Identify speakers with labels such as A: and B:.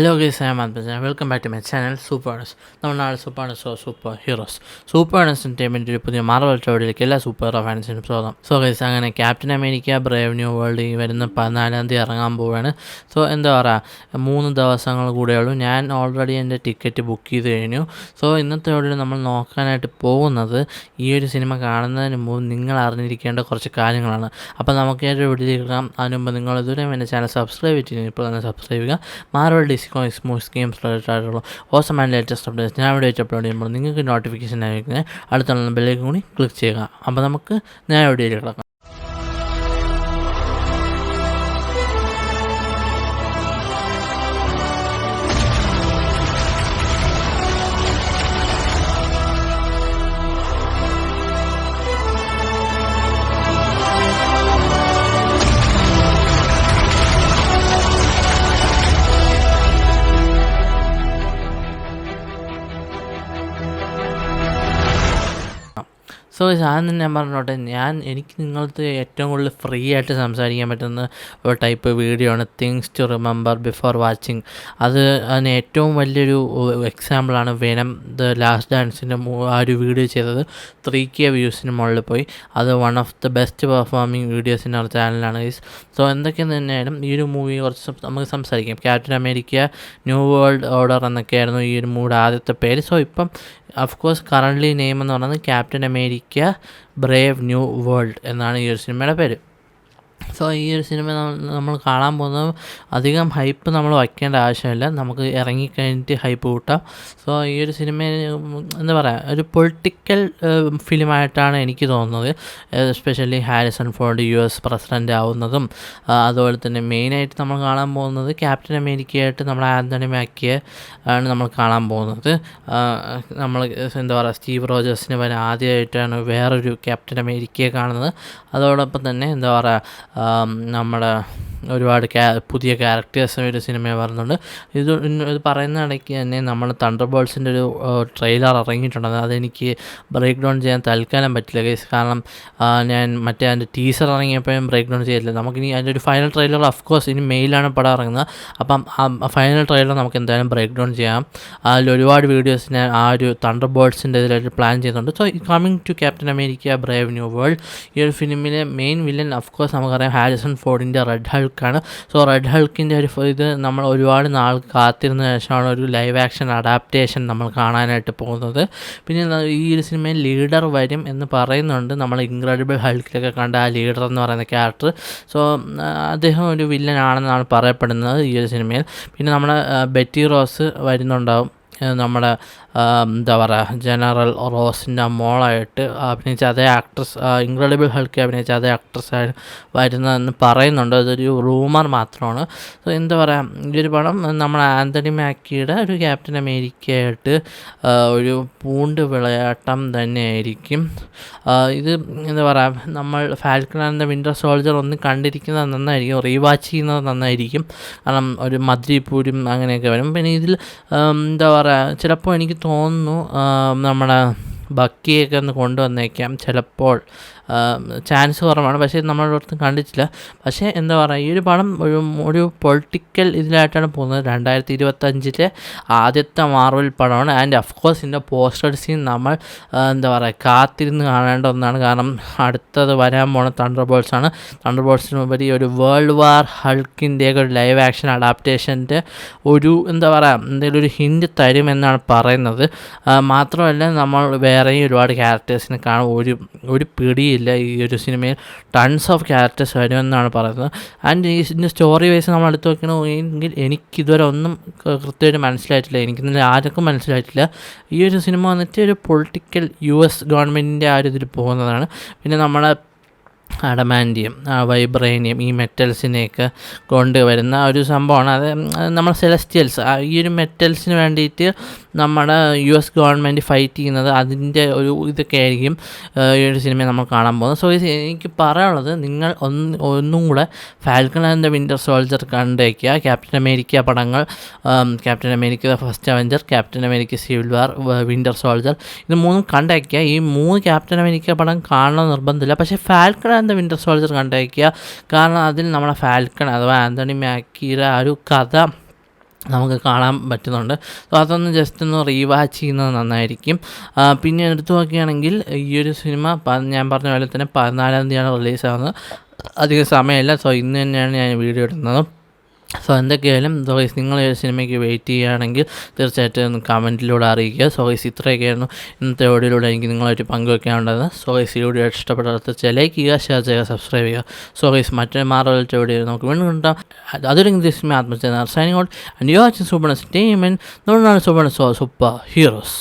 A: Hello guys, I am അദ്ഭുതൻ. Welcome back to my channel സൂപ്പർണസ്. നമ്മുടെ നാളെ സൂപ്പർണസ് സൂപ്പർ ഹീറോസ്. സൂപ്പർണസ് എൻ്റർടൈൻമെൻറ്റ് ഒരു പുതിയ മാർവൽ സ്റ്റോറിയിലേക്ക് എല്ലാ സൂപ്പർ ഹീറോ ഫാൻസിനും സ്വാഗതം. സോ ഗൈസ്, അങ്ങനെ captain America brave new world ഈ വരുന്ന 14-ാം തീയതി ഇറങ്ങാൻ പോവുകയാണ്. സോ എന്താ പറയുക, 3 ദിവസങ്ങൾ കൂടെയുള്ളൂ. ഞാൻ ഓൾറെഡി എൻ്റെ ടിക്കറ്റ് ബുക്ക് ചെയ്ത് കഴിഞ്ഞു. സോ ഇന്നത്തെ വീഡിയോയിൽ നമ്മൾ നോക്കാനായിട്ട് പോകുന്നത് ഈ ഒരു സിനിമ കാണുന്നതിന് മുമ്പ് നിങ്ങൾ അറിഞ്ഞിരിക്കേണ്ട കുറച്ച് കാര്യങ്ങളാണ്. അപ്പോൾ നമുക്ക് ഒരു വീഡിയോയിലേക്ക് കാണാം. അതിന് മുമ്പ് നിങ്ങൾ ഇതുവരെ എൻ്റെ ചാനൽ സബ്സ്ക്രൈബ് ചെയ്തിട്ടുണ്ട്, ഇപ്പോൾ തന്നെ സബ്സ്ക്രൈബ് ചെയ്യുക. Marvel DC comics movies games related ആയിട്ടുള്ള ഓസം ആൻഡ് ലേറ്റസ്റ്റ് അപ്ഡേറ്റ്സ് ഞാൻ വീഡിയോ അപ്ലോഡ് ചെയ്യുമ്പോൾ നിങ്ങൾക്ക് നോട്ടിഫിക്കേഷൻ ആയിരിക്കുന്നത് അടുത്തുള്ള ബെല്ലേക്ക് കൂടി ക്ലിക്ക് ചെയ്യുക. അപ്പോൾ നമുക്ക് ഞാൻ വീഡിയോയിൽ കിടക്കാം. സോ ആദ്യം ഞാൻ പറഞ്ഞോട്ടെ, എനിക്ക് നിങ്ങൾക്ക് ഏറ്റവും കൂടുതൽ ഫ്രീ ആയിട്ട് സംസാരിക്കാൻ പറ്റുന്ന ഒരു ടൈപ്പ് വീഡിയോ ആണ് things to remember before watching. അതിന് ഏറ്റവും വലിയൊരു എക്സാമ്പിളാണ് വെനം ദ ലാസ്റ്റ് ഡാൻസിൻ്റെ ആ ഒരു വീഡിയോ ചെയ്തത് 3K വ്യൂസിന് മുകളിൽ പോയി. അത് one of the best performing വീഡിയോസിൻ്റെ ഒരു ചാനലാണ് ഗൈസ്. സോ എന്തൊക്കെയെന്ന് തന്നെയായാലും ഈ ഒരു മൂവി കുറച്ച് നമുക്ക് സംസാരിക്കാം. Captain America new world order എന്നൊക്കെയായിരുന്നു ഈ ഒരു മൂവി ആദ്യത്തെ പേര്. സോ ഇപ്പം അഫ്കോഴ്സ് കറൻ്റ്ലി നെയിം എന്ന് പറയുന്നത് captain America brave new world എന്നാണ് ഈ ഒരു സിനിമയുടെ പേര്. സോ ഈ ഒരു സിനിമ നമ്മൾ കാണാൻ പോകുന്നത് അധികം ഹൈപ്പ് നമ്മൾ വയ്ക്കേണ്ട ആവശ്യമില്ല, നമുക്ക് ഇറങ്ങിക്കഴിഞ്ഞിട്ട് ഹൈപ്പ് കൂട്ടാം. സോ ഈ ഒരു സിനിമ എന്താ പറയുക, ഒരു പൊളിറ്റിക്കൽ ഫിലിമായിട്ടാണ് എനിക്ക് തോന്നുന്നത്. Especially Harrison Ford US president ആവുന്നതും അതുപോലെ തന്നെ മെയിനായിട്ട് നമ്മൾ കാണാൻ പോകുന്നത് ക്യാപ്റ്റൻ അമേരിക്കയായിട്ട് നമ്മൾ ആന്റണി മാക്കിയെ ആണ് നമ്മൾ കാണാൻ പോകുന്നത്. നമ്മൾ എന്താ പറയുക, സ്റ്റീവ് റോജേഴ്സിന് വരെ ആദ്യമായിട്ടാണ് വേറൊരു ക്യാപ്റ്റൻ അമേരിക്കയെ കാണുന്നത്. അതോടൊപ്പം തന്നെ എന്താ പറയുക, നമ്മുടെ ഒരുപാട് പുതിയ ക്യാരക്ടേഴ്സ് ഒരു സിനിമയിൽ വരുന്നുണ്ട്. ഇത് പറയുന്ന ഇടയ്ക്ക് തന്നെ നമ്മൾ തണ്ടർ ബോൾസിൻ്റെ ഒരു ട്രെയിലർ ഇറങ്ങിയിട്ടുണ്ട്. അതെനിക്ക് ബ്രേക്ക് ഡൗൺ ചെയ്യാൻ തൽക്കാലം പറ്റില്ല ഗൈസ്, കാരണം ഞാൻ മറ്റേ അതിൻ്റെ ടീസർ ഇറങ്ങിയപ്പോഴും ബ്രേക്ക് ഡൗൺ ചെയ്തില്ല. നമുക്കിനി അതിൻ്റെ ഒരു ഫൈനൽ ട്രെയിലർ അഫ്കോഴ്സ് ഇനി മെയിലാണ് പടം ഇറങ്ങുന്നത്. അപ്പം ആ ഫൈനൽ ട്രെയിലർ നമുക്ക് എന്തായാലും ബ്രേക്ക് ഡൗൺ ചെയ്യാം. അതിൽ ഒരുപാട് വീഡിയോസ് ഞാൻ ആ ഒരു തണ്ടർ ബോൾസിൻ്റെ ഇതിലായിട്ട് പ്ലാൻ ചെയ്യുന്നുണ്ട്. So coming to captain America brave new world, ഈ ഒരു ഫിലിമിലെ മെയിൻ വില്ലൻ അഫ്കോഴ്സ് നമുക്കറിയാം ഹാരിസൺ ഫോർഡിൻ്റെ റെഡ് ഹൾക്കാണ്. സോ റെഡ് ഹൾക്കിൻ്റെ ഒരു ഇത് നമ്മൾ ഒരുപാട് നാൾ കാത്തിരുന്ന ശേഷമാണ് ഒരു ലൈവ് ആക്ഷൻ അഡാപ്റ്റേഷൻ നമ്മൾ കാണാനായിട്ട് പോകുന്നത്. പിന്നെ ഈ ഒരു സിനിമയിൽ ലീഡർ വരും എന്ന് പറയുന്നുണ്ട്. നമ്മൾ ഇൻക്രെഡിബിൾ ഹൾക്കിലൊക്കെ കണ്ട ആ ലീഡർ എന്ന് പറയുന്ന ക്യാരക്ടർ. സോ അദ്ദേഹം ഒരു വില്ലനാണെന്നാണ് പറയപ്പെടുന്നത് ഈ ഒരു സിനിമയിൽ. പിന്നെ നമ്മുടെ ബെറ്റി റോസ് വരുന്നുണ്ടാവും, നമ്മുടെ എന്താ പറയുക, ജനറൽ റോസിൻ്റെ മോളായിട്ട് അഭിനയിച്ച അതേ ആക്ട്രസ്, ഇൻക്രെഡിബിൾ ഹൾക്ക് അഭിനയിച്ച അതേ ആക്ട്രസ്സായി വരുന്നതെന്ന് പറയുന്നുണ്ട്. അതൊരു റൂമർ മാത്രമാണ്. സോ എന്താ പറയുക, ഈ ഒരു പടം നമ്മൾ ആന്റണി മാക്കിയുടെ ഒരു ക്യാപ്റ്റൻ അമേരിക്കയായിട്ട് ഒരു പൂണ്ട് വിളയാട്ടം തന്നെയായിരിക്കും. ഇത് എന്താ പറയുക, നമ്മൾ falcon and the Winter soldier ഒന്ന് കണ്ടിരിക്കുന്നത് നന്നായിരിക്കും, റീവാച്ച് ചെയ്യുന്നത് നന്നായിരിക്കും. കാരണം ഒരു മദ്രിപൂരും അങ്ങനെയൊക്കെ വരും. പിന്നെ ഇതിൽ എന്താ പറയുക, ചിലപ്പോൾ എനിക്ക് തോന്നുന്നു നമ്മുടെ ബക്കിയൊക്കെ ഒന്ന് കൊണ്ടുവന്നേക്കാം, ചിലപ്പോൾ ചാൻസ് കുറവാണ്. പക്ഷേ നമ്മളൊരിടത്തും കണ്ടിട്ടില്ല. പക്ഷേ എന്താ പറയുക, ഈ ഒരു പടം ഒരു പൊളിറ്റിക്കൽ ഇതിലായിട്ടാണ് പോകുന്നത്. 2025 ആദ്യത്തെ മാർവൽ പടമാണ്. ആൻഡ് അഫ്കോഴ്സ് ഇതിൻ്റെ പോസ്റ്റർ സീൻ നമ്മൾ എന്താ പറയുക കാത്തിരുന്ന് കാണേണ്ട ഒന്നാണ്. കാരണം അടുത്തത് വരാൻ പോണ തണ്ടർ ബോൾസാണ്. തണ്ടർ ബോൾസിനുപരി ഒരു വേൾഡ് വാർ ഹൾക്കിൻ്റെയൊക്കെ ഒരു ലൈവ് ആക്ഷൻ അഡാപ്റ്റേഷൻ്റെ ഒരു എന്താ പറയുക എന്തെങ്കിലും ഒരു ഹിൻറ്റ് തരുമെന്നാണ് പറയുന്നത്. മാത്രമല്ല നമ്മൾ വേറെയും ഒരുപാട് ക്യാരക്ടേഴ്സിനെ കാണും. ഒരു പിടിയില്ല ഈ ഒരു സിനിമയിൽ. ടൺസ് ഓഫ് ക്യാരക്ടേഴ്സ് വരുമെന്നാണ് പറയുന്നത്. ആൻഡ് ഇതിൻ്റെ സ്റ്റോറി വൈസ് നമ്മൾ എടുത്ത് നോക്കണമെങ്കിൽ എനിക്കിതുവരെ ഒന്നും കൃത്യമായിട്ട് മനസ്സിലായിട്ടില്ല, എനിക്കിന്നലെ ആർക്കും മനസ്സിലായിട്ടില്ല. ഈ ഒരു സിനിമ വന്നിട്ട് ഒരു പൊളിറ്റിക്കൽ US ഗവൺമെൻറ്റിൻ്റെ ആ ഒരു ഇതിൽ പോകുന്നതാണ്. പിന്നെ നമ്മുടെ അഡമാൻഡിയം, വൈബ്രേനിയം, ഈ മെറ്റൽസിനെയൊക്കെ കൊണ്ടുവരുന്ന ഒരു സംഭവമാണ്. അത് നമ്മൾ സെലസ്റ്റിയൽസ്, ഈ ഒരു മെറ്റൽസിന് വേണ്ടിയിട്ട് നമ്മുടെ US ഗവൺമെൻറ് ഫൈറ്റ് ചെയ്യുന്നത്, അതിൻ്റെ ഒരു ഇതൊക്കെ ആയിരിക്കും ഈ ഒരു സിനിമ നമ്മൾ കാണാൻ പോകുന്നത്. സോ എനിക്ക് പറയാനുള്ളത്, നിങ്ങൾ ഒന്നും കൂടെ Falcon and the Winter Soldier കണ്ടേക്കുക. ക്യാപ്റ്റൻ അമേരിക്ക പടങ്ങൾ, captain America first avenger, captain America civil war, winter soldier, ഇത് മൂന്നും കണ്ടേക്കുക. ഈ 3 ക്യാപ്റ്റൻ അമേരിക്ക പടം കാണണം നിർബന്ധമില്ല. പക്ഷേ Falcon and the Winter Soldier കണ്ടേക്കുക. കാരണം അതിൽ നമ്മുടെ ഫാൽക്കൺ അഥവാ ആന്റണി മാക്കിയുടെ ആ ഒരു കഥ നമുക്ക് കാണാൻ പറ്റുന്നുണ്ട്. സോ അതൊന്ന് ജസ്റ്റ് ഒന്ന് റീവാച്ച് ചെയ്യുന്നത് നന്നായിരിക്കും. പിന്നെ എടുത്തു നോക്കുകയാണെങ്കിൽ ഈ ഒരു സിനിമ ഞാൻ പറഞ്ഞ പോലെ തന്നെ 14-ാം തീയതിയാണ് റിലീസാകുന്നത്. അധികം സമയമില്ല. സോ ഇന്ന് തന്നെയാണ് ഞാൻ വീഡിയോ ഇടുന്നത്. സോ എന്തൊക്കെയായാലും ഗൈസ് നിങ്ങൾ ഈ സിനിമയ്ക്ക് വെയിറ്റ് ചെയ്യുകയാണെങ്കിൽ തീർച്ചയായിട്ടും ഒന്ന് കമൻറ്റിലൂടെ അറിയിക്കുക. സോ ഗൈസ് ഇത്രയൊക്കെയായിരുന്നു ഇന്നത്തെ വീഡിയോയിലൂടെ എനിക്ക് നിങ്ങളായിട്ട് പങ്കുവെക്കാനുള്ളത്. സോ ഗൈസ് ഈ വീഡിയോ ഇഷ്ടപ്പെട്ട തീർച്ചയായും ലൈക്ക് ചെയ്യുക, ഷെയർ ചെയ്യുക, സബ്സ്ക്രൈബ് ചെയ്യുക. സോ ഗൈസ് മറ്റൊരു മാർവലിൻ്റെ വീഡിയോ നമുക്ക് വീണ്ടും ഉണ്ടാകും. അതൊരു English Athmachethana signing out and you watching super team and super heroes.